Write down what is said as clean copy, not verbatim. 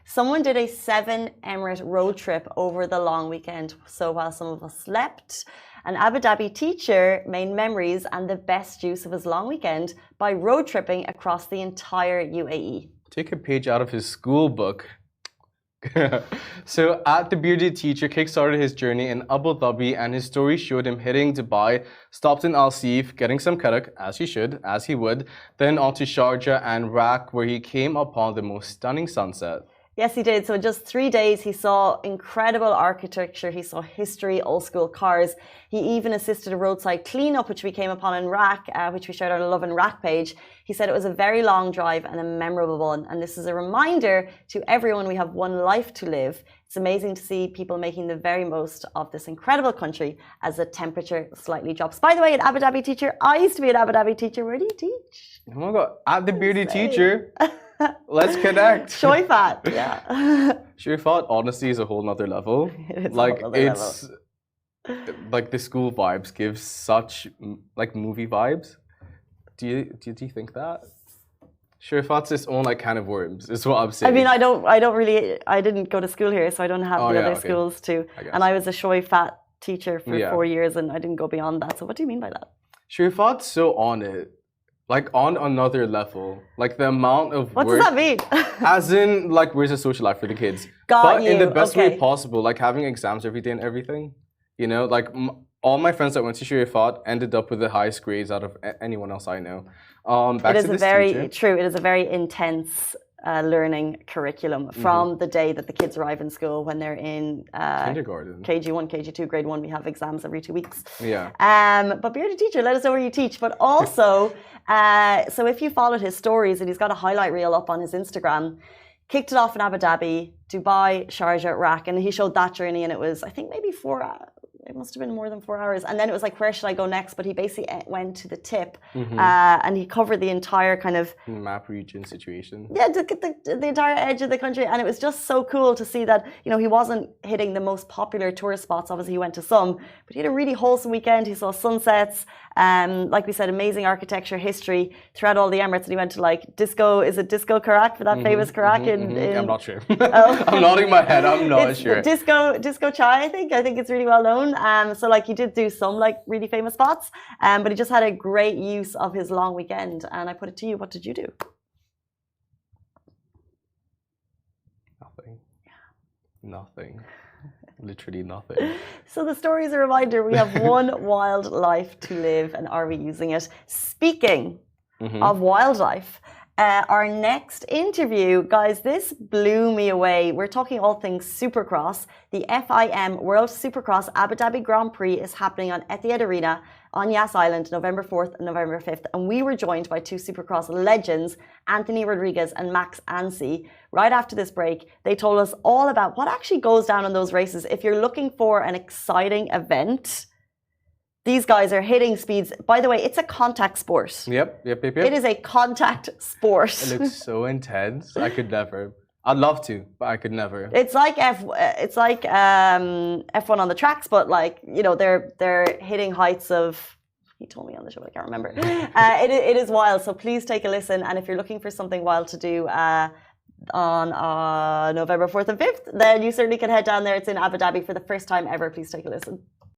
Someone did a 7 Emirate road trip over the long weekend. So while some of us slept, an Abu Dhabi teacher made memories and the best use of his long weekend by road tripping across the entire UAE. Take a page out of his school book. So, at the bearded teacher kickstarted his journey in Abu Dhabi, and his story showed him hitting Dubai, stopped in Al Seef, getting some karak, as he should, as he would, then on to Sharjah and Rak, where he came upon the most stunning sunset. Yes, he did. So in just 3 days, he saw incredible architecture. He saw history, old school cars. He even assisted a roadside cleanup, which we came upon in Rak, which we shared on a Lovin Rak page. He said it was a very long drive and a memorable one. And this is a reminder to everyone we have one life to live. It's amazing to see people making the very most of this incredible country as the temperature slightly drops. By the way, an Abu Dhabi teacher. I used to be an Abu Dhabi teacher. Where do you teach? Oh my God, at the bearded teacher. Let's connect. Shoifat, yeah. Shoifat, honestly, is a whole nother level. Like, it's like the school vibes give such like movie vibes. Do you think that? Shoifat's its own like can of worms, is what I'm saying. I mean, I didn't go to school here, so I don't have the other schools too. And I was a Shoifat teacher for 4 years, and I didn't go beyond that. So what do you mean by that? Shoifat's so on it. Like on another level, like the amount of what work, does that mean? As in, like, where's the social life for the kids? But in the best way possible, like having exams every day and everything. You know, like all my friends that went to Shoifat ended up with the highest grades out of anyone else I know. Back it is to this very teacher. true. It is a very intense learning curriculum from the day that the kids arrive in school when they're in kindergarten, KG1, KG2, grade 1. We have exams every 2 weeks. Yeah. But bearded teacher, let us know where you teach. But also, so if you followed his stories, and he's got a highlight reel up on his Instagram, kicked it off in Abu Dhabi, Dubai, Sharjah, Rak, and he showed that journey, and it was, I think, maybe 4 hours. It must have been more than 4 hours. And then it was like, where should I go next? But he basically went to the tip and he covered the entire kind of map region situation. Yeah, the entire edge of the country. And it was just so cool to see that, you know, he wasn't hitting the most popular tourist spots. Obviously, he went to some, but he had a really wholesome weekend. He saw sunsets. Like we said, amazing architecture, history throughout all the Emirates. And he went to like disco, is it Disco Karak for that famous Karak in I'm not sure. I'm nodding my head. I'm not sure. Disco Chai, I think it's really well known. So like he did do some like really famous spots, but he just had a great use of his long weekend. And I put it to you, what did you do? Nothing. Nothing. Literally nothing. So the story is a reminder we have one wild life to live, and are we using it? Speaking of wildlife, our next interview, guys, this blew me away. We're talking all things Supercross. The FIM World Supercross Abu Dhabi Grand Prix is happening on Etihad Arena on Yas Island, November 4th and November 5th. And we were joined by 2 Supercross legends, Anthony Rodriguez and Max Ansey. Right after this break, they told us all about what actually goes down in those races. If you're looking for an exciting event, these guys are hitting speeds. By the way, it's a contact sport. Yep. It is a contact sport. It looks so intense. I could never. I'd love to, but I could never. It's like F1 on the tracks, but like, you know, they're hitting heights of. He told me on the show, but I can't remember. It is wild. So please take a listen. And if you're looking for something wild to do on November 4th and 5th, then you certainly can head down there. It's in Abu Dhabi for the first time ever. Please take a listen.